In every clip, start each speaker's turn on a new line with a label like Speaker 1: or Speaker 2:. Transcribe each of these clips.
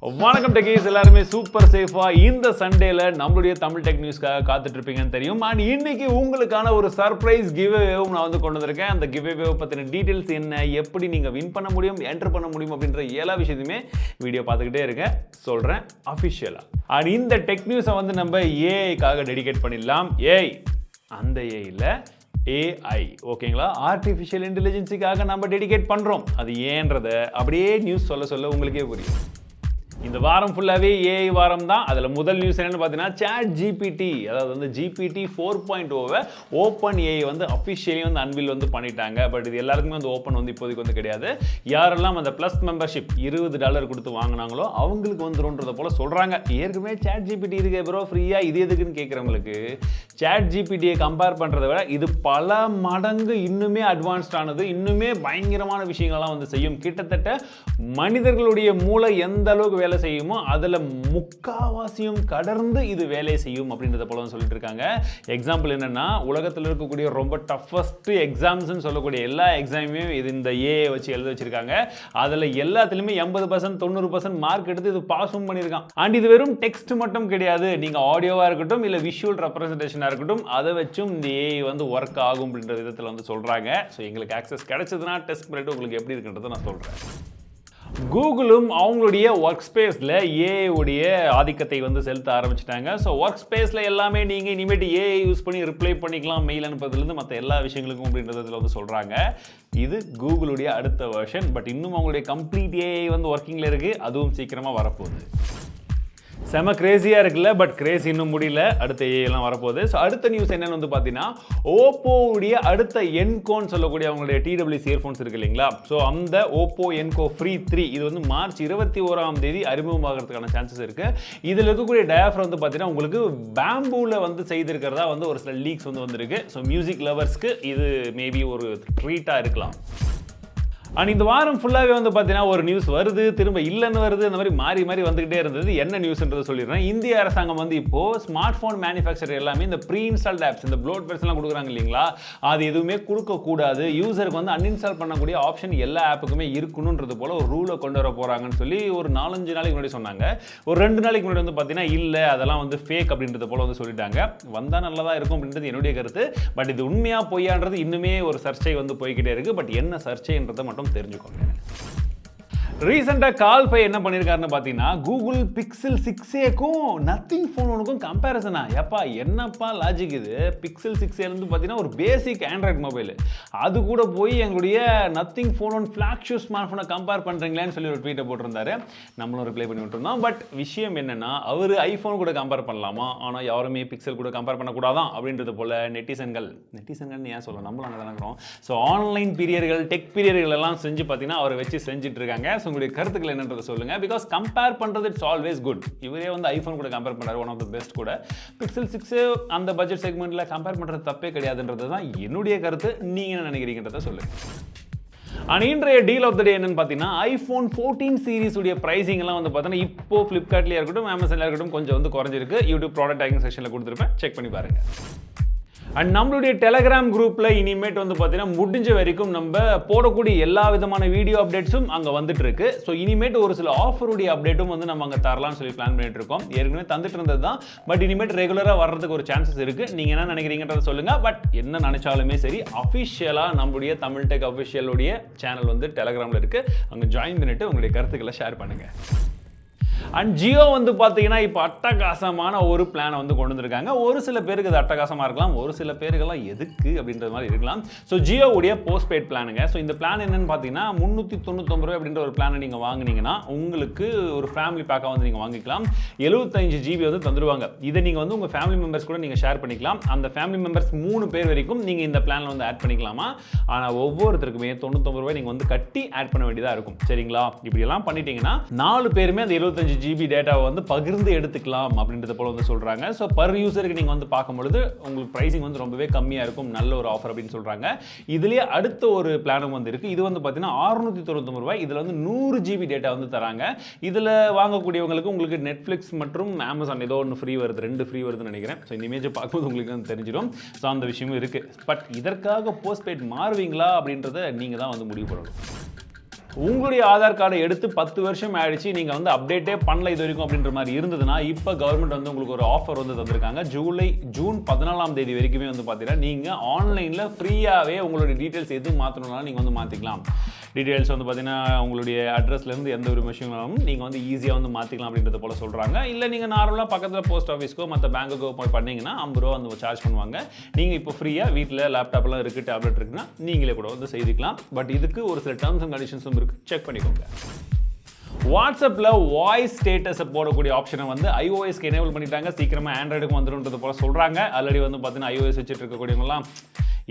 Speaker 1: வணக்கம் டெக்கீஸ், எல்லாருமே சூப்பர் சேஃபா இந்த சண்டேல நம்மளுடைய தமிழ் டெக் நியூஸ்க்காக காத்துட்டு இருப்பீங்கன்னு தெரியும். அண்ட் இன்னைக்கு உங்களுக்கான ஒரு சர்ப்ரைஸ் கிவ்அவேவும் நான் வந்து கொண்டு வந்திருக்கேன். அந்த கிவ்அவே பத்தின டீடைல்ஸ் என்ன, எப்படி நீங்க வின் பண்ண முடியும், என்டர் பண்ண முடியும் அப்படின்ற எல்லா விஷயத்தையுமே வீடியோ பார்த்துக்கிட்டே இருக்கேன், சொல்றேன் அஃபிஷியலா. அண்ட் இந்த டெக் நியூஸை வந்து நம்ம ஏஐக்காக டெடிகேட் பண்ணிடலாம். ஏஐ அந்த ஏஐல AI, ஓகேங்களா, ஆர்டிஃபிஷியல் இன்டெலிஜென்ஸுக்காக நம்ம டெடிகேட் பண்ணுறோம். அது ஏன்றத அப்படியே நியூஸ் சொல்ல உங்களுக்கே புரியும். இந்த வாரம் ஃபுல்லாகவே ஏஐ வாரம் தான். அதில் முதல் நியூஸ் என்னென்னு பார்த்தீங்கன்னா, சாட் ஜிபிடி, அதாவது வந்து GPT 4.0 ஓப்பன் ஏஐ வந்து அஃபிஷியலி வந்து அன்வில் வந்து பண்ணிட்டாங்க. பட் இது எல்லாருக்குமே வந்து ஓப்பன் வந்து இப்போதைக்கு வந்து கிடையாது. யாரெல்லாம் அந்த ப்ளஸ் மெம்பர்ஷிப் $20 கொடுத்து வாங்கினாங்களோ அவங்களுக்கு வந்துருன்றத போல் சொல்கிறாங்க. ஏற்கனவே சாட் ஜிபிடி இருக்கு ப்ரோ ஃப்ரீயாக, இது எதுக்குன்னு கேட்குறவங்களுக்கு சாட் ஜிபிடியை கம்பேர் பண்ணுறதை விட இது பல மடங்கு இன்னுமே அட்வான்ஸ்டானது, இன்னுமே பயங்கரமான விஷயங்கள்லாம் வந்து செய்யும். கிட்டத்தட்ட மனிதர்களுடைய மூளை எந்த அளவுக்கு வேலை செய்யுமோ அதில் முக்காவாசியும் கடந்து இது வேலை செய்யும் அப்படின்றத போல சொல்லிட்டு இருக்காங்க. எக்ஸாம்பிள் என்னன்னா, உலகத்தில் இருக்கக்கூடிய ரொம்ப டஃபஸ்ட் எக்ஸாம்ஸ்ன்னு சொல்லக்கூடிய எல்லா எக்ஸாமுமே இது இந்த ஏஐ வச்சு எழுத வச்சிருக்காங்க. அதில் எல்லாத்துலேயுமே 80% 90% மார்க் எடுத்து இது பாஸும் பண்ணியிருக்கான். அண்ட் இது வெறும் டெக்ஸ்ட் மட்டும் கிடையாது, நீங்கள் ஆடியோவாக இருக்கட்டும் இல்லை விஷுவல் ரெப்ரஸன்டேஷனாக இருக்கட்டும், அதை வச்சும் இந்த ஏஐ வந்து ஒர்க் ஆகும் அப்படின்ற விதத்தில் வந்து சொல்கிறாங்க. ஸோ எங்களுக்கு ஆக்சஸ் கிடைச்சதுன்னா டெஸ்ட் பண்ணிட்டு உங்களுக்கு எப்படி இருக்குன்றதை நான் சொல்கிறேன். கூகுளும் அவங்களுடைய ஒர்க் ஸ்பேஸில் ஏஐ உடைய ஆதிக்கத்தை வந்து செலுத்த ஆரம்பிச்சிட்டாங்க. ஸோ ஒர்க் ஸ்பேஸில் எல்லாமே நீங்கள் இனிமேட்டு ஏஐ யூஸ் பண்ணி ரிப்ளை பண்ணிக்கலாம், மெயில் அனுப்புறதுலேருந்து மற்ற எல்லா விஷயங்களுக்கும் அப்படின்றதுல வந்து சொல்கிறாங்க. இது கூகுளுடைய அடுத்த வெர்ஷன். பட் இன்னும் அவங்களுடைய கம்ப்ளீட் ஏஐ வந்து ஒர்க்கிங்கில் இருக்குது, அதுவும் சீக்கிரமாக வரப்போகுது. செம கிரேசியாக இருக்குல்ல, பட் கிரேசி இன்னும் முடியல, அடுத்த ஏஎல்லாம் வரப்போகுது. ஸோ அடுத்த நியூஸ் என்னென்னு வந்து பார்த்தீங்கன்னா, ஓப்போவுடைய அடுத்த என்கோன்னு சொல்லக்கூடிய அவங்களுடைய TWC இயர்ஃபோன்ஸ் இருக்குது இல்லைங்களா. ஸோ அந்த ஓப்போ என்கோ ஃப்ரீ 3 இது வந்து மார்ச் 21 அறிமுகமாகிறதுக்கான சான்சஸ் இருக்குது. இதில் இருக்கக்கூடிய டயாஃப்ரம் வந்து பார்த்தீங்கன்னா உங்களுக்கு பேம்பூவில் வந்து செய்திருக்கிறதா வந்து ஒரு சில லீக்ஸ் வந்து வந்திருக்கு. ஸோ மியூசிக் லவர்ஸ்க்கு இது மேபி ஒரு ட்ரீட்டாக இருக்கலாம். அண்ட் இந்த வாரம் ஃபுல்லாகவே வந்து பார்த்தீங்கன்னா ஒரு நியூஸ் வருது, திரும்ப இல்லைன்னு வருது, இந்த மாதிரி மாறி மாறி வந்துகிட்டே இருந்தது. என்ன நியூஸ்ன்றதை சொல்லிடுறேன். இந்திய அரசாங்கம் வந்து இப்போது ஸ்மார்ட் ஃபோன் மேனுஃபேக்சர் எல்லாமே இந்த ப்ரீ இன்ஸ்டால்ட் ஆப்ஸ், இந்த ப்ளோட் வெர்ஷன்லாம் கொடுக்குறாங்க இல்லைங்களா, அது எதுவுமே கொடுக்கக்கூடாது, யூசருக்கு வந்து அன்இன்ஸ்டால் பண்ணக்கூடிய ஆப்ஷன் எல்லா ஆப்புக்குமே இருக்கணுன்றது போல் ஒரு ரூலை கொண்டு வர போகிறாங்கன்னு சொல்லி ஒரு 4-5 நாளைக்கு முன்னாடி சொன்னாங்க. ஒரு 2 நாளைக்கு முன்னாடி வந்து பார்த்தீங்கன்னா இல்லை அதெல்லாம் வந்து ஃபேக் அப்படின்றது போல் வந்து சொல்லிட்டாங்க. வந்தால் நல்லதாக இருக்கும் அப்படின்றது என்னுடைய கருத்து. பட் இது உண்மையாக பொய்யான்றது இன்னுமே ஒரு சர்ச்சை வந்து போய்கிட்டே இருக்குது. பட் என்ன சர்ச்சைன்றதை மட்டும் தெரிஞ்சுக்கோங்க. ரீசெண்டாக கால் பை என்ன பண்ணியிருக்காருன்னு பார்த்தீங்கன்னா, கூகுள் பிக்சல் 6ஏக்கும் நத்திங் ஃபோனுக்கும் கம்பேரிசனா. எப்பா என்னப்பா லாஜிக் இது? பிக்சல் 6ஏலேருந்து பார்த்தீங்கன்னா ஒரு பேசிக் ஆண்ட்ராய்ட் மொபைல், அது கூட போய் எங்களுடைய நத்திங் ஃபோன் ஃப்ளாக்ஷிப் ஸ்மார்ட் ஃபோனை கம்பேர் பண்ணுறீங்களேன்னு சொல்லி ஒரு ட்வீட்டை போட்டிருந்தாரு. நம்மளும் ரிப்ளை பண்ணி விட்டுருந்தோம். பட் விஷயம் என்னென்னா, அவர் ஐஃபோன் கூட கம்பேர் பண்ணலாமா, ஆனால் யாருமே பிக்சல் கூட கம்பேர் பண்ணக்கூடாதான் அப்படின்றது போல் நெட்டிசன்கள் ஏன் சொல்லலாம், நம்மளும் அங்கே தான் இருக்கிறோம். ஸோ ஆன்லைன் பீரியர்கள், டெக் பீரியர்கள் எல்லாம் செஞ்சு பார்த்தீங்கன்னா அவரை வச்சு செஞ்சுட்டு இருக்காங்க. உங்களுடைய கருத்துக்கள் என்னன்றதை சொல்லுங்க. பிகாஸ் கம்பேர் பண்றது இட்ஸ் ஆல்வேஸ் குட். இவரே வந்து ஐஃபோன் கூட கம்பேர் பண்றாரு, ஒன் ஆஃப் தி பெஸ்ட் கூட. பிக்சல் 6 அந்த பட்ஜெட் செக்மெண்ட்ல கம்பேர் பண்றது தப்பே கிடையாதுன்றது தான் என்னுடைய கருத்து. நீங்க என்ன நினைக்கிறீங்கன்றதை சொல்லுங்க. ஆனால் இன்றைய டீல் ஆஃப் த டே என்னன்னு பார்த்தீங்கன்னா, ஐஃபோன் 14 சீரிஸ் உடைய பிரைசிங் எல்லாம் வந்து பார்த்தீங்கன்னா இப்போ ஃப்ளிப்கார்ட்லேயே இருக்கட்டும், அமேசான்ல இருக்கட்டும் கொஞ்சம் வந்து குறைஞ்சிருக்கு. யூடியூப் ப்ராடக்ட் டேக்கிங் செக்ஷனில் கொடுத்துருப்பேன், செக் பண்ணி பாருங்க. அண்ட் நம்மளுடைய டெலகிராம் குரூப்பில் இனிமேட் வந்து பார்த்தீங்கன்னா முடிஞ்ச வரைக்கும் நம்ம போடக்கூடிய எல்லா விதமான வீடியோ அப்டேட்ஸும் அங்கே வந்துட்டு இருக்கு. ஸோ இனிமேட் ஒரு சில ஆஃபருடைய அப்டேட்டும் வந்து நம்ம அங்கே தரலாம்னு சொல்லி பிளான் பண்ணிட்டு இருக்கோம். ஏற்கனவே தந்துட்டு இருந்தது தான், பட் இனிமேட் ரெகுலராக வர்றதுக்கு ஒரு சான்சஸ் இருக்கு. நீங்கள் என்ன நினைக்கிறீங்கன்றத சொல்லுங்க. பட் என்ன நினைச்சாலுமே சரி, அஃபிஷியலாக நம்மளுடைய தமிழ் டெக் அஃபிஷியலுடைய சேனல் வந்து டெலகிராமில் இருக்கு, அங்கே ஜாயின் பண்ணிட்டு உங்களுடைய கருத்துக்களை ஷேர் பண்ணுங்க. அண்ட் ஜியோ வந்து பார்த்தீங்கன்னா இப்போ அட்டகாசமான ஒரு பிளானை வந்து கொண்டு வந்திருக்காங்க. ஒரு சில பேருக்கு அது அட்டகாசமாக இருக்கலாம், ஒரு சில பேருக்கெல்லாம் எதுக்கு அப்படின்ற மாதிரி இருக்கலாம். ஸோ ஜியோவுடைய போஸ்ட்பெய்ட் பிளானுங்க. ஸோ இந்த பிளான் என்னன்னு பார்த்தீங்கன்னா $399 அப்படின்ற ஒரு பிளானை நீங்கள் வாங்கினீங்கன்னா உங்களுக்கு ஒரு ஃபேமிலி பேக்காக வந்து நீங்கள் வாங்கிக்கலாம். 75 GB வந்து தந்துடுவாங்க. இதை நீங்கள் வந்து உங்கள் ஃபேமிலி மெம்பர்ஸ் கூட நீங்கள் ஷேர் பண்ணிக்கலாம். அந்த ஃபேமிலி மெம்பர்ஸ் 3 பேர் வரைக்கும் நீங்கள் இந்த பிளானில் வந்து ஆட் பண்ணிக்கலாமா. ஆனால் ஒவ்வொருத்தருக்குமே $99 நீங்கள் வந்து கட்டி ஆட் பண்ண வேண்டியதாக இருக்கும். சரிங்களா? இப்படியெல்லாம் பண்ணிட்டீங்கன்னா 4 பேருமே அந்த 75 GB டேட்டாவை வந்து பகிர்ந்து எடுத்துக்கலாம் அப்படின்றத போல வந்து சொல்றாங்க. ஸோ பர் யூசருக்கு நீங்கள் வந்து பார்க்கும்பொழுது உங்களுக்கு ப்ரைசிங் வந்து ரொம்பவே கம்மியாக இருக்கும், நல்ல ஒரு ஆஃபர் அப்படின்னு சொல்றாங்க. இதுலேயே அடுத்த ஒரு பிளானும் வந்து இருக்கு. இது வந்து பார்த்தீங்கன்னா $699. இதில் வந்து 100 GB டேட்டா வந்து தராங்க. இதில் வாங்கக்கூடியவங்களுக்கு உங்களுக்கு நெட்ஃப்ளிக்ஸ் மற்றும் அமேசான் ஏதோ ஒன்று ஃப்ரீ வருது, 2 ஃப்ரீ வருதுன்னு நினைக்கிறேன். ஸோ இந்த இமேஜை பார்க்கும்போது உங்களுக்கு வந்து தெரிஞ்சிடும். ஸோ அந்த விஷயமும் இருக்கு. பட் இதற்காக போஸ்ட்பெய்ட் மாறுவீங்களா அப்படின்றத நீங்கள் தான் வந்து முடிவு பண்ணணும். உங்களுடைய ஆதார் கார்டை எடுத்து 10 வருஷம் ஆயிடுச்சு, நீங்கள் வந்து அப்டேட்டே பண்ணல இது வரைக்கும் அப்படின்ற மாதிரி இருந்ததுன்னா, இப்போ கவர்மெண்ட் வந்து உங்களுக்கு ஒரு ஆஃபர் வந்து தந்திருக்காங்க. ஜூன் 14ஆம் தேதி வரைக்குமே வந்து பார்த்தீங்கன்னா நீங்கள் ஆன்லைனில் ஃப்ரீயாகவே உங்களுடைய டீட்டெயில்ஸ் எதுவும் மாற்றணும்னாலும் நீங்கள் வந்து மாற்றிக்கலாம். டீட்டெயில்ஸ் வந்து பார்த்தீங்கன்னா உங்களுடைய அட்ரஸ்லேருந்து எந்த ஒரு விஷயங்களும் நீங்கள் வந்து ஈஸியாக வந்து மாற்றிக்கலாம் அப்படின்றத போல் சொல்கிறாங்க. இல்லை நீங்கள் நார்மலாக பக்கத்தில் போஸ்ட் ஆஃபீஸ்க்கோ மற்ற பேங்க்குக்கோ பண்ணிங்கன்னா 50 ரூபா வந்து சார்ஜ் பண்ணுவாங்க. நீங்கள் இப்போ ஃப்ரீயாக வீட்டில் லேப்டாப்லாம் இருக்குது, டேப்லெட் இருக்குன்னா நீங்களே கூட வந்து செய்துக்கலாம். பட் இதுக்கு ஒரு சில டேர்ம்ஸ் அண்ட் கண்டிஷன்ஸும் இருக்குது, செக் பண்ணிக்கோங்க. வாட்ஸ்அப்பில் வாய்ஸ் ஸ்டேட்டஸை போடக்கூடிய ஆப்ஷனை வந்து iOSக்கு எனேபிள் பண்ணிட்டாங்க. சீக்கிரமாக ஆண்ட்ராய்டுக்கும் வந்துடும்ன்றது போல சொல்கிறாங்க. ஆல்ரெடி வந்து பார்த்தீங்கன்னா iOS வச்சுட்டு இருக்கக்கூடியவங்களாம்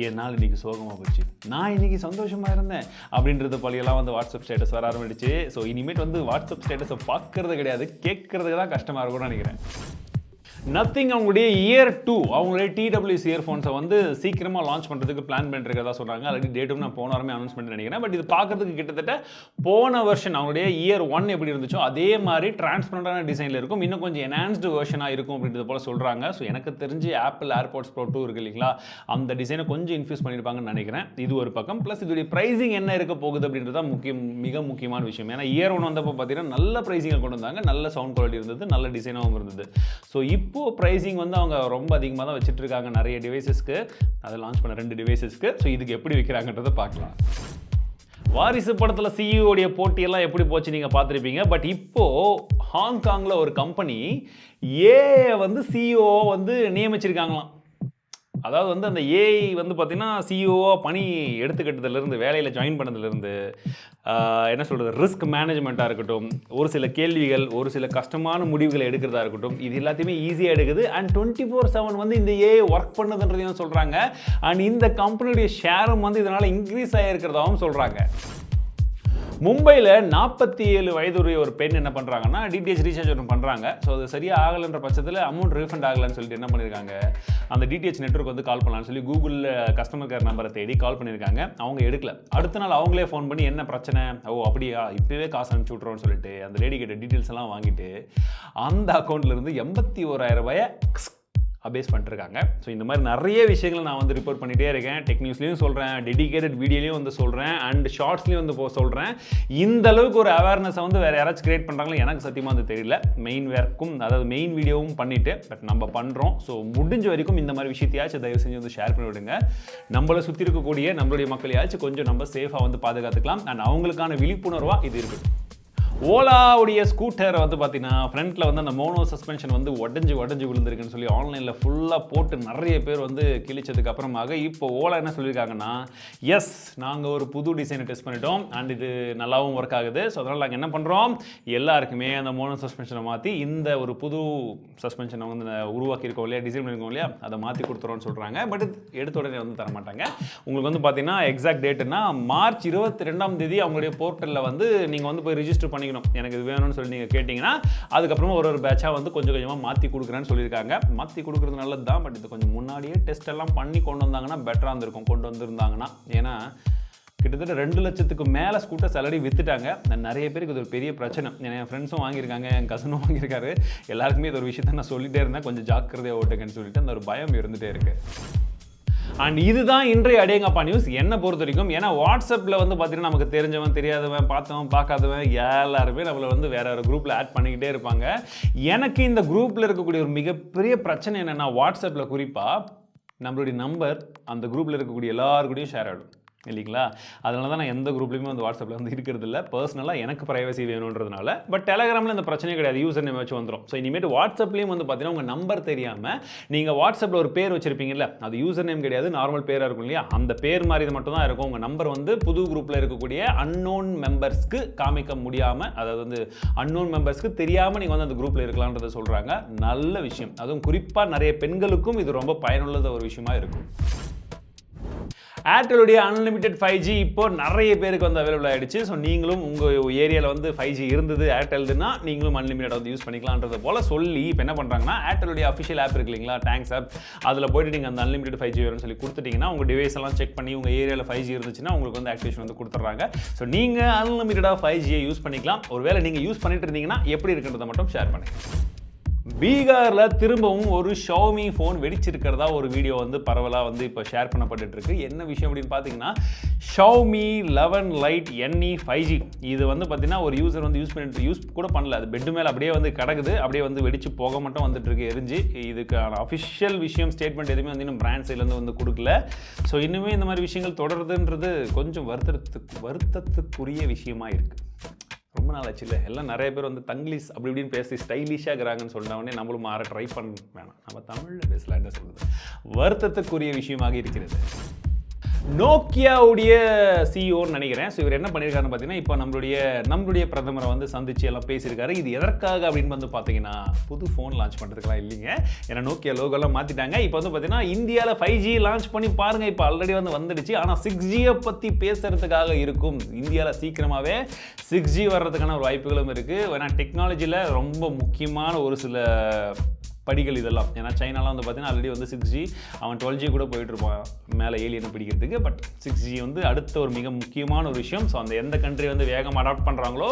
Speaker 1: என்னால் இன்றைக்கி சோகமாக போச்சு, நான் இன்றைக்கி சந்தோஷமாக இருந்தேன் அப்படின்றது போலியெல்லாம் வந்து வாட்ஸ்அப் ஸ்டேட்டஸ் வர ஆரம்பிடுச்சு. ஸோ இனிமேட் வந்து வாட்ஸ்அப் ஸ்டேட்டஸை பார்க்கறது கிடையாது, கேட்கறதுக்கு தான் கஷ்டமாக இருக்கும்னு நினைக்கிறேன். நத்திங் அவங்களுடைய இயர் 2 அவங்களுடைய TWS இயர்ஃபோன்ஸை வந்து சீக்கிரமாக லான்ச் பண்ணுறதுக்கு பிளான் பண்ணிருக்கதா சொன்னாங்க. ஆல்ரெடி டேட்டும் நான் போன வாரமே அனௌன்ஸ்மெண்ட் நினைக்கிறேன். பட் இது பார்க்கறதுக்கு கிட்டத்தட்ட போன வெர்ஷன் அவங்களுடைய இயர் 1 எப்படி இருந்துச்சோ அதே மாதிரி டிரான்ஸ்பரண்டான டிசைனில் இருக்கும், இன்னும் கொஞ்சம் என்ஹான்ஸ்டு வெர்ஷனாக இருக்கும் அப்படின்றது போல சொல்கிறாங்க. ஸோ எனக்கு தெரிஞ்சு ஆப்பிள் AirPods Pro 2 இருக்கு இல்லைங்களா, அந்த டிசைனை கொஞ்சம் இன்ஃபியூஸ் பண்ணியிருப்பாங்கன்னு நினைக்கிறேன். இது ஒரு பக்கம். ப்ளஸ் இதோடைய ப்ரைஸிங் என்ன இருக்க போகுது அப்படின்றது தான் மிக முக்கியமான விஷயம். ஏன்னா இயர் 1 வந்தப்போ பார்த்தீங்கன்னா நல்ல ப்ரைஸிங்கை கொண்டு வந்தாங்க, நல்ல சவுண்ட் குவாலிட்டி இருந்தது, நல்ல டிசைனாகவும் இருந்தது. ஸோ இப்போ ப்ரைஸிங் வந்து அவங்க ரொம்ப அதிகமாக தான் வச்சுட்டு இருக்காங்க நிறைய டிவைசஸ்க்கு, அதை லான்ச் பண்ண 2 டிவைசஸ்க்கு. ஸோ இதுக்கு எப்படி வைக்கிறாங்கன்றதை பார்க்கலாம். வாரிசு படத்தில் சிஇஓடைய போட்டியெல்லாம் எப்படி போச்சு நீங்கள் பார்த்துருப்பீங்க. பட் இப்போது ஹாங்காங்கில் ஒரு கம்பெனி வந்து சிஇஓ வந்து நியமிச்சிருக்காங்களாம். அதாவது வந்து அந்த ஏஐ வந்து பார்த்திங்கன்னா சிஇஓவாக பணி எடுத்துக்கிட்டதுலேருந்து, வேலையில் ஜாயின் பண்ணதுலேருந்து, என்ன சொல்கிறது, ரிஸ்க் மேனேஜ்மெண்ட்டாக இருக்கட்டும், ஒரு சில கேள்விகள், ஒரு சில கஷ்டமான முடிவுகளை எடுக்கிறதா இருக்கட்டும், இது எல்லாத்தையுமே ஈஸியாக எடுக்குது. அண்ட் 24/7 வந்து இந்த ஏஐ ஒர்க் பண்ணுதுன்றதையும் சொல்கிறாங்க. அண்ட் இந்த கம்பெனியுடைய ஷேரும் வந்து இதனால் இன்க்ரீஸ் ஆகிருக்கிறதாகவும் சொல்கிறாங்க. மும்பையில் 47 வயதுடைய ஒரு பெண் என்ன பண்ணுறாங்கன்னா டிடிஹெச் ரீசார்ஜ் ஒன்று பண்ணுறாங்க. ஸோ அது சரியாக ஆகலைன்ற பட்சத்தில் அமௌண்ட் ரீஃபண்ட் ஆகலைன்னு சொல்லிட்டு என்ன பண்ணியிருக்காங்க, அந்த டிடிஹெச் நெட்வொர்க் வந்து கால் பண்ணலான்னு சொல்லி கூகுளில் கஸ்டமர் கேர் நம்பரை தேடி கால் பண்ணியிருக்காங்க. அவங்க எடுக்கல. அடுத்த நாள் அவங்களே ஃபோன் பண்ணி என்ன பிரச்சனை, அப்படியா இப்போவே காசு அனுப்பிச்சி விட்றோன்னு சொல்லிட்டு அந்த லேடி கிட்ட டீட்டெயில்ஸ் எல்லாம் வாங்கிட்டு அந்த அக்கௌண்ட்லேருந்து 81,000 ரூபாயை அபேஸ் பண்ணிருக்காங்க. ஸோ இந்த மாதிரி நிறைய விஷயங்களை நான் வந்து ரிப்போர்ட் பண்ணிகிட்டே இருக்கேன். டெக் நியூஸ்லையும் சொல்கிறேன், டெடிகேட்டட் வீடியோலையும் வந்து சொல்கிறேன், அண்ட் ஷார்ட்ஸ்லையும் வந்து சொல்கிறேன். இந்த அளவுக்கு ஒரு அவேர்னஸை வந்து வேறு யாராச்சும் கிரியேட் பண்ணுறாங்களோ எனக்கு சத்தியமாக வந்து தெரியல. மெயின் ஒர்க்கும், அதாவது மெயின் வீடியோவும் பண்ணிவிட்டு பட் நம்ம பண்ணுறோம். ஸோ முடிஞ்ச வரைக்கும் இந்த மாதிரி விஷயத்தையாச்சும் தயவு செஞ்சு வந்து ஷேர் பண்ணி விடுங்க. நம்மளை சுற்றி இருக்கக்கூடிய நம்மளுடைய மக்களையாச்சும் கொஞ்சம் நம்ம சேஃபாக வந்து பாதுகாத்துக்கலாம். அண்ட் அவங்களுக்கான விழிப்புணர்வாக இது இருக்குது. ஓலாவுடைய ஸ்கூட்டர் வந்து பார்த்தீங்கன்னா ஃப்ரண்ட்டில் வந்து அந்த மோனோ சஸ்பென்ஷன் வந்து உடஞ்சி விழுந்திருக்குன்னு சொல்லி ஆன்லைனில் ஃபுல்லாக போட்டு நிறைய பேர் வந்து கிழிச்சதுக்கு அப்புறமாக இப்போ ஓலா என்ன சொல்லியிருக்காங்கன்னா, எஸ் நாங்கள் ஒரு புது டிசைனை டெஸ்ட் பண்ணிட்டோம் அண்ட் இது நல்லாவும் ஒர்க் ஆகுது. ஸோ அதனால் நாங்கள் என்ன பண்ணுறோம், எல்லாருக்குமே அந்த மோனோ சஸ்பென்ஷனை மாற்றி இந்த ஒரு புது சஸ்பென்ஷனை வந்து உருவாக்கியிருக்கோம் இல்லையா, டிசைன் பண்ணியிருக்கோம் இல்லையா, அதை மாற்றி கொடுத்துறோன்னு சொல்கிறாங்க. பட் எடுத்த உடனே வந்து தரமாட்டாங்க. உங்களுக்கு வந்து பார்த்தீங்கன்னா எக்ஸாக்ட் டேட்டுன்னா மார்ச் 22ஆம் தேதி அவங்களுடைய போர்ட்டலில் வந்து நீங்கள் வந்து போய் ரிஜிஸ்டர் பண்ணி எனக்கு இது வேணும்னு சொல்லி நீங்கள் கேட்டிங்கன்னா அதுக்கப்புறமா ஒரு பேட்சாக வந்து கொஞ்சம் கொஞ்சமாக மாற்றி கொடுக்குறேன்னு சொல்லியிருக்காங்க. மாற்றி கொடுக்குறது நல்லது தான். பட் இது கொஞ்சம் முன்னாடியே டெஸ்ட் எல்லாம் பண்ணி கொண்டு வந்தாங்கன்னா பெட்டராக இருந்திருக்கும், கொண்டு வந்திருந்தாங்கன்னா. ஏன்னா கிட்டத்தட்ட 2 லட்சத்துக்கு மேலே ஸ்கூட்டர்ஸ் ஆல்ரெடி விற்றுட்டாங்க. நிறைய பேருக்கு இது ஒரு பெரிய பிரச்சனை. என் ஃப்ரெண்ட்ஸும் வாங்கியிருக்காங்க, என் கசனும் வாங்கியிருக்காரு. எல்லாருக்குமே இது ஒரு விஷயத்த நான் சொல்லிட்டே இருந்தேன், கொஞ்சம் ஜாக்கிரதையாக ஓட்டுங்கன்னு சொல்லிட்டு அந்த ஒரு பயம் இருந்துகிட்டே இருக்குது. அண்ட் இதுதான் இன்றைய அடேங்கப்பா நியூஸ் என்னை பொறுத்த வரைக்கும். ஏன்னா வாட்ஸ்அப்பில் வந்து பார்த்தீங்கன்னா நமக்கு தெரிஞ்சவன் தெரியாதவன் பார்த்தவன் பார்க்காதவன் எல்லாருமே நம்மளை வந்து வேற ஒரு குரூப்பில் ஆட் பண்ணிக்கிட்டே இருப்பாங்க. எனக்கு இந்த குரூப்பில் இருக்கக்கூடிய ஒரு மிகப்பெரிய பிரச்சனை என்னென்னா, வாட்ஸ்அப்பில் குறிப்பாக நம்மளுடைய நம்பர் அந்த குரூப்பில் இருக்கக்கூடிய எல்லாருக்கூடையும் ஷேர் ஆகிடும் இல்லைங்களா. அதனால தான் நான் எந்த குரூப்லையுமே வந்து வாட்ஸ்அப்பில் வந்து இருக்கிறது இல்லை. பர்சனலாக எனக்கு ப்ரைவசி வேணுன்றதுனால. பட் டெலகிராமில் இந்த பிரச்சனையே கிடையாது, யூசர் நேம் வச்சு வந்துடும். ஸோ இனிமேட்டு வாட்ஸ்அப்லேயும் வந்து பார்த்தீங்கன்னா உங்கள் நம்பர் தெரியாமல் நீங்கள் வாட்ஸ்அப்பில் ஒரு பேர் வச்சிருப்பீங்கல்ல, அது யூசர் நேம் கிடையாது, நார்மல் பேராக இருக்கும் இல்லையா, அந்த பேர் மாதிரி இது மட்டும் தான் இருக்கும். உங்கள் நம்பர் வந்து புது குரூப்பில் இருக்கக்கூடிய அன்னோன் மெம்பர்ஸ்க்கு காமிக்க முடியாமல், அதாவது வந்து அன்னோன் மெம்பர்ஸ்க்கு தெரியாமல் நீங்கள் வந்து அந்த குரூப்பில் இருக்கலான்றதை சொல்கிறாங்க. நல்ல விஷயம். அதுவும் குறிப்பாக நிறைய பெண்களுக்கும் இது ரொம்ப பயனுள்ள ஒரு விஷயமா இருக்கும். ஏர்டெலுடைய அன்லிமிட்டெட் 5G இப்போ நிறைய பேருக்கு வந்து அவைலபிள் ஆகிடுச்சு. ஸோ நீங்களும் உங்கள் ஏரியாவில் வந்து 5G இருந்தது ஏர்டெல்னா நீங்களும் அன்லிமிட்டட் வந்து யூஸ் பண்ணிக்கலான்றது போல் சொல்லி இப்போ என்ன பண்ணுறாங்கன்னா, ஏர்டெலுடைய அஃபிஷியல் ஆப் இருக்கு இல்லைங்களா, தேங்க்ஸ் ஆப், அதில் போய்ட்டு நீங்கள் அந்த அன்லிமிட்டெட் 5G வேணும்னு சொல்லி கொடுத்துட்டிங்கன்னா உங்கள் டிவைஸ் எல்லாம் செக் பண்ணி உங்கள் ஏரியாவில் 5G இருந்துச்சுன்னா உங்களுக்கு வந்து ஆக்டிவேஷன் வந்து கொடுத்துட்றாங்க. ஸோ நீங்கள் அன்லிமிட்டடாக 5G யூஸ் பண்ணிக்கலாம். ஒருவேளை நீங்கள் யூஸ் பண்ணிட்டு இருந்தீங்கன்னா எப்படி இருக்குன்றதை மட்டும் ஷேர் பண்ணுங்கள். பீகாரில் திரும்பவும் ஒரு Xiaomi ஃபோன் வெடிச்சிருக்கிறதா ஒரு வீடியோ வந்து பரவலாக வந்து இப்போ ஷேர் பண்ணப்பட்டு இருக்கு. என்ன விஷயம் அப்படின்னு பார்த்தீங்கன்னா Xiaomi 11 Lite NE 5G இது வந்து பார்த்தீங்கன்னா ஒரு யூசர் வந்து யூஸ் கூட பண்ணல, அது பெட் மேலே அப்படியே வந்து கிடக்குது, அப்படியே வந்து வெடிச்சு போக மட்டும் வந்துட்டு இருக்கு எரிஞ்சு. இதுக்கான அஃபிஷியல் விஷயம் ஸ்டேட்மெண்ட் எதுவுமே வந்து இன்னும் பிராண்ட் சைட்லேருந்து வந்து கொடுக்கல. ஸோ இன்னுமே இந்த மாதிரி விஷயங்கள் தொடருதுன்றது கொஞ்சம் வருத்தத்துக்குரிய விஷயமா இருக்குது. ரொம்ப நாள் ஆச்சு இல்லை, எல்லாம் நிறைய பேர் வந்து தங்கிலீஷ் அப்படி இப்படின்னு பேசி ஸ்டைலிஷாக இருக்கிறாங்கன்னு சொன்னவொடனே நம்மளும் மாற ட்ரை பண்ண வேணாம், நம்ம தமிழில் பேசலாம். என்ன சொல்கிறது, வருத்தத்துக்குரிய விஷயமாக இருக்கிறது. நோக்கியாவுடைய சிஇஓன்னு நினைக்கிறேன். ஸோ இவர் என்ன பண்ணியிருக்காருன்னு பார்த்தீங்கன்னா, இப்போ நம்மளுடைய பிரதமரை வந்து சந்திச்சு எல்லாம் பேசியிருக்காரு. இது எதற்காக அப்படின்னு வந்து பார்த்தீங்கன்னா, புது ஃபோன் லான்ச் பண்ணுறதுக்குலாம் இல்லைங்க. ஏன்னா நோக்கியா லோகோலாம் மாற்றிட்டாங்க. இப்போ வந்து பார்த்தீங்கன்னா இந்தியாவில் 5G லான்ச் பண்ணி பாருங்கள், இப்போ ஆல்ரெடி வந்து வந்துடுச்சு. ஆனால் 6Gயை பற்றி பேசுகிறதுக்காக இருக்கும். இந்தியாவில் சீக்கிரமாகவே 6G வர்றதுக்கான ஒரு வாய்ப்புகளும் இருக்குது. ஏன்னா டெக்னாலஜியில் ரொம்ப முக்கியமான ஒரு சில படிகள் இதெல்லாம். ஏன்னா சைனாலாம் வந்து பார்த்தீங்கன்னா ஆல்ரெடி வந்து 6G, அவன் 12G கூட போயிட்டு இருப்பான் மேலே ஏலியனை பிடிக்கிறதுக்கு. பட் 6G வந்து அடுத்த ஒரு மிக முக்கியமான ஒரு விஷயம். ஸோ அந்த எந்த கண்ட்ரி வந்து வேகமாக அடாப்ட் பண்ணுறாங்களோ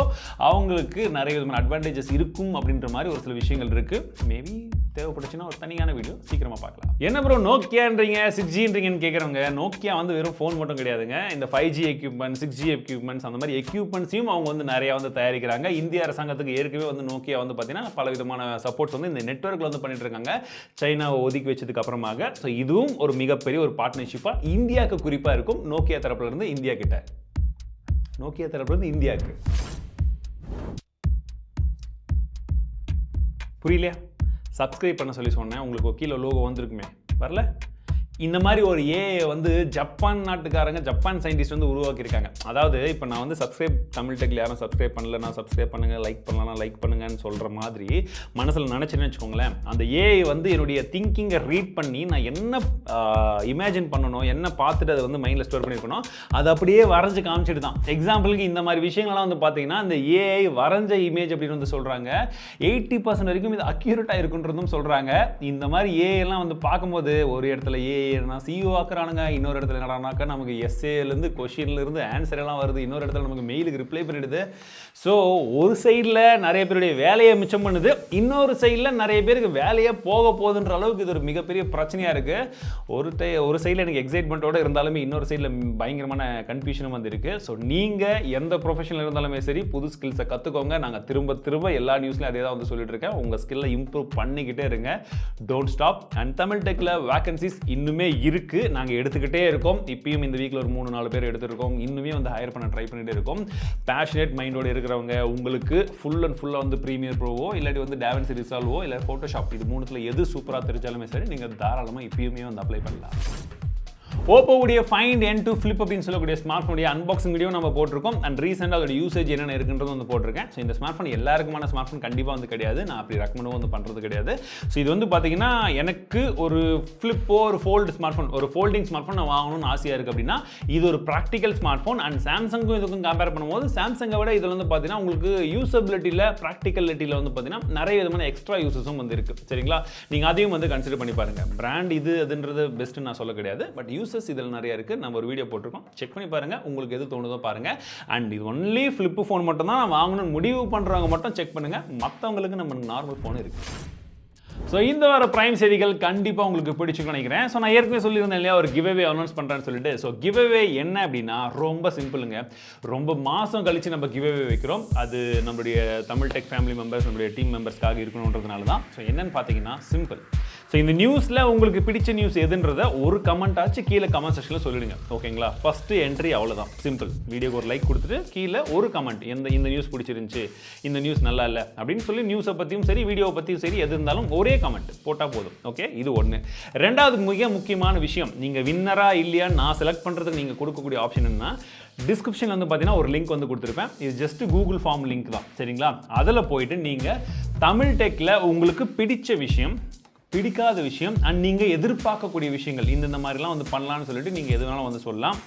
Speaker 1: அவங்களுக்கு நிறைய விதமான அட்வான்டேஜஸ் இருக்கும் அப்படின்ற மாதிரி ஒரு சில விஷயங்கள் இருக்குது. மேபி தேவைப்பட்டுச்சுன்னா ஒரு தனியான வீடியோ சீக்கிரமாக பார்க்கலாம். என்ன ப்ரோ நோக்கியான்றீங்க 6Gன்றீங்கன்னு கேட்குறவங்க, நோக்கியா வந்து வெறும் ஃபோன் மட்டும் கிடையாதுங்க. இந்த 5G எக்யூப்மெண்ட், 6G எக்யூப்மெண்ட்ஸ், அந்த மாதிரி எக்யூப்மெண்ட்ஸையும் அவங்க வந்து நிறையா வந்து தயாரிக்கிறாங்க. இந்திய அரசாங்கத்துக்கு ஏற்கனவே வந்து நோக்கியா வந்து பார்த்தீங்கன்னா பல விதமான சப்போர்ட்ஸ் வந்து இந்த நெட்வொர்க்கில் வந்து பண்ணிட்டு இருக்காங்க, சைனாவை ஒதுக்கி வச்சதுக்கு அப்புறமாக. ஸோ இதுவும் ஒரு மிகப்பெரிய ஒரு பார்ட்னர்ஷிப்பாக இந்தியாவுக்கு குறிப்பாக இருக்கும். நோக்கியா தரப்புல இருந்து இந்தியா கிட்ட, நோக்கியா தரப்புல இருந்து இந்தியாவுக்கு. புரியலையா? சப்ஸ்கிரைப் பண்ண சொல்லி சொன்னேன், உங்களுக்கு கீழே லோகோ வந்திருக்குமே, வரல? இந்த மாதிரி ஒரு ஏஐ வந்து ஜப்பான் நாட்டுக்காரங்க, ஜப்பான் சயின்டிஸ்ட் வந்து உருவாக்கியிருக்காங்க. அதாவது இப்போ நான் வந்து தமிழ்டெக்கில் யாரும் சப்ஸ்கிரைப் பண்ணலன்னா சப்ஸ்கிரைப் பண்ணுங்கள், லைக் பண்ணலாம் லைக் பண்ணுங்கன்னு சொல்கிற மாதிரி மனசில் நினச்சின்னு வச்சுக்கோங்களேன். அந்த ஏஐ வந்து என்னுடைய திங்கிங்கை ரீட் பண்ணி நான் என்ன இமேஜின் பண்ணணும், என்ன பார்த்துட்டு அதை வந்து மைண்டில் ஸ்டோர் பண்ணியிருக்கணும், அதை அப்படியே வரைஞ்சி காமிச்சிட்டு தான். எக்ஸாம்பிளுக்கு இந்த மாதிரி விஷயங்கள்லாம் வந்து பார்த்தீங்கன்னா இந்த ஏஐ வரைஞ்ச இமேஜ் அப்படின்னு வந்து சொல்கிறாங்க 80% வரைக்கும் இது அக்யூரேட்டாக இருக்குன்றதும் சொல்கிறாங்க. இந்த மாதிரி ஏஐலாம் வந்து பார்க்கும்போது ஒரு இடத்துல சிஇஓ ஆக்குறானுங்க, இன்னொரு இடத்துல என்னடானாக்கா நமக்கு எஸ்ஏலேருந்து கொஷின்லேருந்து ஆன்சர் எல்லாம் வருது, இன்னொரு இடத்துல நமக்கு மெயிலுக்கு ரிப்ளை பண்ணிடுது. ஸோ ஒரு சைடில் நிறைய பேருடைய வேலையை மிச்சம் பண்ணுது, இன்னொரு சைடில் நிறைய பேருக்கு வேலையை போக போகுதுன்ற அளவுக்கு இது ஒரு மிகப்பெரிய பிரச்சனையாக இருக்குது. ஒரு சைடில் எனக்கு எக்ஸைட்மெண்ட்டோடு இருந்தாலுமே இன்னொரு சைடில் பயங்கரமான கன்ஃபியூஷனும் வந்து இருக்குது. ஸோ நீங்கள் எந்த ப்ரொஃபஷனில் இருந்தாலுமே சரி, புது ஸ்கில்ஸை கற்றுக்கோங்க. நாங்கள் திரும்ப எல்லா நியூஸ்லையும் அதே தான் வந்து சொல்லிட்டு இருக்கேன். உங்கள் ஸ்கில்லை இம்ப்ரூவ் பண்ணிக்கிட்டே இருங்க, டோன்ட் ஸ்டாப். அண்ட் தமிழ் டெக்கில் வேகன்சிஸ் இன்னுமே இருக்குது, நாங்கள் எடுத்துக்கிட்டே இருக்கோம். இப்பயும் இந்த வீக்கில் ஒரு 3-4 பேர் எடுத்துருக்கோம். இன்னுமே வந்து ஹையர் பண்ண ட்ரை பண்ணிகிட்டே இருக்கோம். பேஷனேட் மைண்டோடு இருக்கிறவங்க, உங்களுக்கு ஃபுல்லாக வந்து ப்ரீமியர் ப்ரோவோ இல்லாட்டி வந்து டாவின்சி ரிசால்வோ இல்லை ஃபோட்டோஷாப், இது மூணுத்தில் எது சூப்பராக தெரிஞ்சாலுமே சரி நீங்கள் தாராளமாக இப்பயுமே வந்து அப்ளை பண்ணலாம். OPPO உடைய ஃபைண்ட் N2 ஃபிளிப் அப்படின்னு சொல்லக்கூடிய ஸ்மார்ட் ஃபோனுடைய அன்பாக்சிங் வீடியோ நம்ம போட்டிருக்கோம். அண்ட் ரீசெண்டாக அதோட யூசேஜ் என்னென்ன இருக்குன்றது வந்து போட்டிருக்கேன். ஸோ இந்த ஸ்மார்ட் ஃபோன் எல்லாருக்குமான ஸ்மார்ட் ஃபோன் கண்டிப்பாக வந்து கிடையாது, நான் அப்படி ரெக்கமெண்டும் வந்து பண்ணுறது கிடையாது. ஸோ இது வந்து பார்த்தீங்கன்னா எனக்கு ஒரு ஃபிளிப்போ ஒரு ஸ்மார்ட் ஃபோன், ஒரு ஃபோல்டிங் ஸ்மார்ட் ஃபோன் நான் வாங்கணும்னு ஆசையாக இருக்குது அப்படின்னா இது ஒரு ப்ராக்டிக்கல் ஸ்மார்ட் ஃபோன். அண்ட் சாம்சங்கும் இதுக்கும் கம்பேர் பண்ணும்போது சாம்சங்கை விட இதில் வந்து பார்த்தீங்கன்னா உங்களுக்கு யூசபிலிட்டியில், ப்ராக்டிகலிட்டியில் வந்து பார்த்தீங்கன்னா நிறைய விதமான எக்ஸ்ட்ரா யூசஸும் வந்து இருக்குது. சரிங்களா, நீங்கள் அதையும் வந்து கன்சிடர் பண்ணி பாருங்கள். பிராண்ட் இது அதுன்றது பெஸ்ட்டு நான் சொல்ல கிடையாது, பட் யூசஸ் இதில் நிறைய இருக்குது. நம்ம ஒரு வீடியோ போட்டிருக்கோம், செக் பண்ணி பாருங்க, உங்களுக்கு எது தோணுதோ பாருங்க. அண்ட் இது ஒன்லி ஃபிளிப் ஃபோன் மட்டும் தான் நான் வாங்கணும்னு முடிவு பண்றவங்க மட்டும் செக் பண்ணுங்க, மற்றவங்களுக்கு நம்ம நார்மல் ஃபோன் இருக்கு. ஸோ இந்த வார பிரைம் செய்திகள் கண்டிப்பாக உங்களுக்கு பிடிச்சுன்னு நினைக்கிறேன். ஸோ நான் ஏற்கனவே சொல்லியிருந்தேன் இல்லையா, ஒரு கிவ்அவே அனௌன்ஸ் பண்ணுறேன்னு சொல்லிட்டு. ஸோ கிவ்அவே என்ன அப்படின்னா ரொம்ப சிம்பிளுங்க, ரொம்ப மாதம் கழித்து நம்ம கிவ்அவே வைக்கிறோம். அது நம்மளுடைய தமிழ் டெக் ஃபேமிலி மெம்பர்ஸ், நம்மளுடைய டீம் மெம்பர்ஸ்க்காக இருக்கணுன்றதுனால தான். ஸோ என்னன்னு பார்த்தீங்கன்னா சிம்பிள். ஸோ இந்த நியூஸில் உங்களுக்கு பிடிச்ச நியூஸ் எதுன்றதை ஒரு கமெண்ட் ஆச்சு கீழே கமெண்ட் செக்ஷனில் சொல்லிடுங்க, ஓகேங்களா? ஃபஸ்ட்டு என்ட்ரி அவ்வளோதான், சிம்பிள். வீடியோக்கு ஒரு லைக் கொடுத்துட்டு கீழே ஒரு கமெண்ட், இந்த நியூஸ் பிடிச்சிருந்துச்சு, இந்த நியூஸ் நல்லா இல்லை அப்படின்னு சொல்லி நியூஸை பற்றியும் சரி வீடியோவை பற்றியும் சரி எது இருந்தாலும் ஒரே கமெண்ட் போட்டால் போதும். ஓகே, இது ஒன்று. ரெண்டாவது மிக முக்கியமான விஷயம், நீங்கள் வின்னரா இல்லையான்னு நான் செலக்ட் பண்ணுறதுக்கு நீங்கள் கொடுக்கக்கூடிய ஆப்ஷன் என்ன, டிஸ்கிரிப்ஷனில் வந்து பார்த்தீங்கன்னா ஒரு லிங்க் வந்து கொடுத்துருப்பேன். இது ஜஸ்ட் கூகுள் ஃபார்ம் லிங்க் தான், சரிங்களா? அதில் போயிட்டு நீங்கள் தமிழ் டெக்கில் உங்களுக்கு பிடிச்ச விஷயம், பிடிக்காத விஷயம் அண்ட் நீங்கள் எதிர்பார்க்கக்கூடிய விஷயங்கள் இந்த மாதிரிலாம் வந்து பண்ணலான்னு சொல்லிட்டு நீங்கள் எது வேணாலும் வந்து சொல்லலாம்.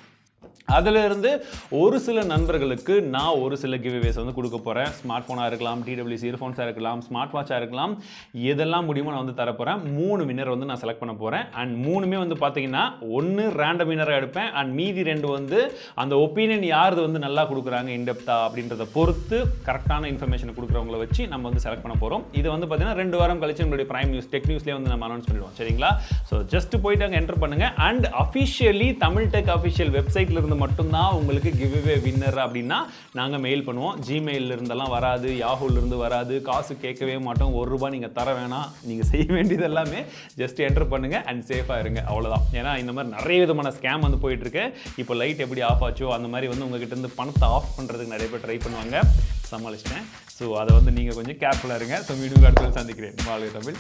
Speaker 1: அதிலிருந்து ஒரு சில நண்பர்களுக்கு நான் ஒரு சில கிவ்அவேஸ் வந்து கொடுக்க போகிறேன். ஸ்மார்ட் ஃபோனாக இருக்கலாம், TWC இயர்ஃபோன்ஸாக இருக்கலாம், ஸ்மார்ட் வாட்சாக இருக்கலாம், எதெல்லாம் முடியுமோ நான் வந்து தரப்போகிறேன். 3 வின்னர் வந்து நான் செலக்ட் பண்ண போகிறேன். அண்ட் 3மே வந்து பார்த்தீங்கன்னா ஒன்று ரேண்டம் வின்னராக எடுப்பேன். அண்ட் மீதி 2 வந்து அந்த ஒப்பீனியன் யார் வந்து நல்லா கொடுக்குறாங்க இன்டெப்தா அப்படின்றத பொறுத்து கரெக்டான இன்ஃபர்மேஷன் கொடுக்குறவங்கள வச்சு நம்ம வந்து செலக்ட் பண்ண போகிறோம். இது வந்து பார்த்தீங்கன்னா 2 வாரம் கழிச்சு நம்மளுடைய பிரைம் நியூஸ் டெக் நியூஸ்லேயே வந்து நம்ம அனௌன்ஸ் பண்ணிடுவோம். சரிங்களா? ஸோ ஜஸ்ட் போயிட்டு அங்கே என்டர் பண்ணுங்கள். And officially Tamil tech official வெப்சைட்ல இருந்து மட்டும்தான் உங்களுக்கு கிவ்அவே வின்னர் அப்படின்னா நாங்கள் மெயில் பண்ணுவோம். ஜிமெயிலில் இருந்தெல்லாம் வராது, யாஹூல இருந்து வராது, காசு கேட்கவே மாட்டோம். ₹1 நீங்கள் தர வேணாம். நீங்கள் செய்ய வேண்டியது எல்லாமே ஜஸ்ட் என்டர் பண்ணுங்க அண்ட் சேஃபாக இருங்க, அவ்வளோதான். ஏன்னா இந்த மாதிரி நிறைய விதமான ஸ்கேம் வந்து போயிட்டு இருக்கு. இப்போ லைட் எப்படி ஆஃப் ஆச்சோ அந்த மாதிரி வந்து உங்ககிட்ட இருந்து பணத்தை ஆஃப் பண்ணுறதுக்கு நிறைய பேர் ட்ரை பண்ணுவாங்க. சமாளிச்சிட்டேன். ஸோ அதை வந்து நீங்கள் கொஞ்சம் கேர்ஃபுல்லாக இருங்க. ஸோ வீடியோ அடுத்து சந்திக்கிறேன். வாழ்க தமிழ்.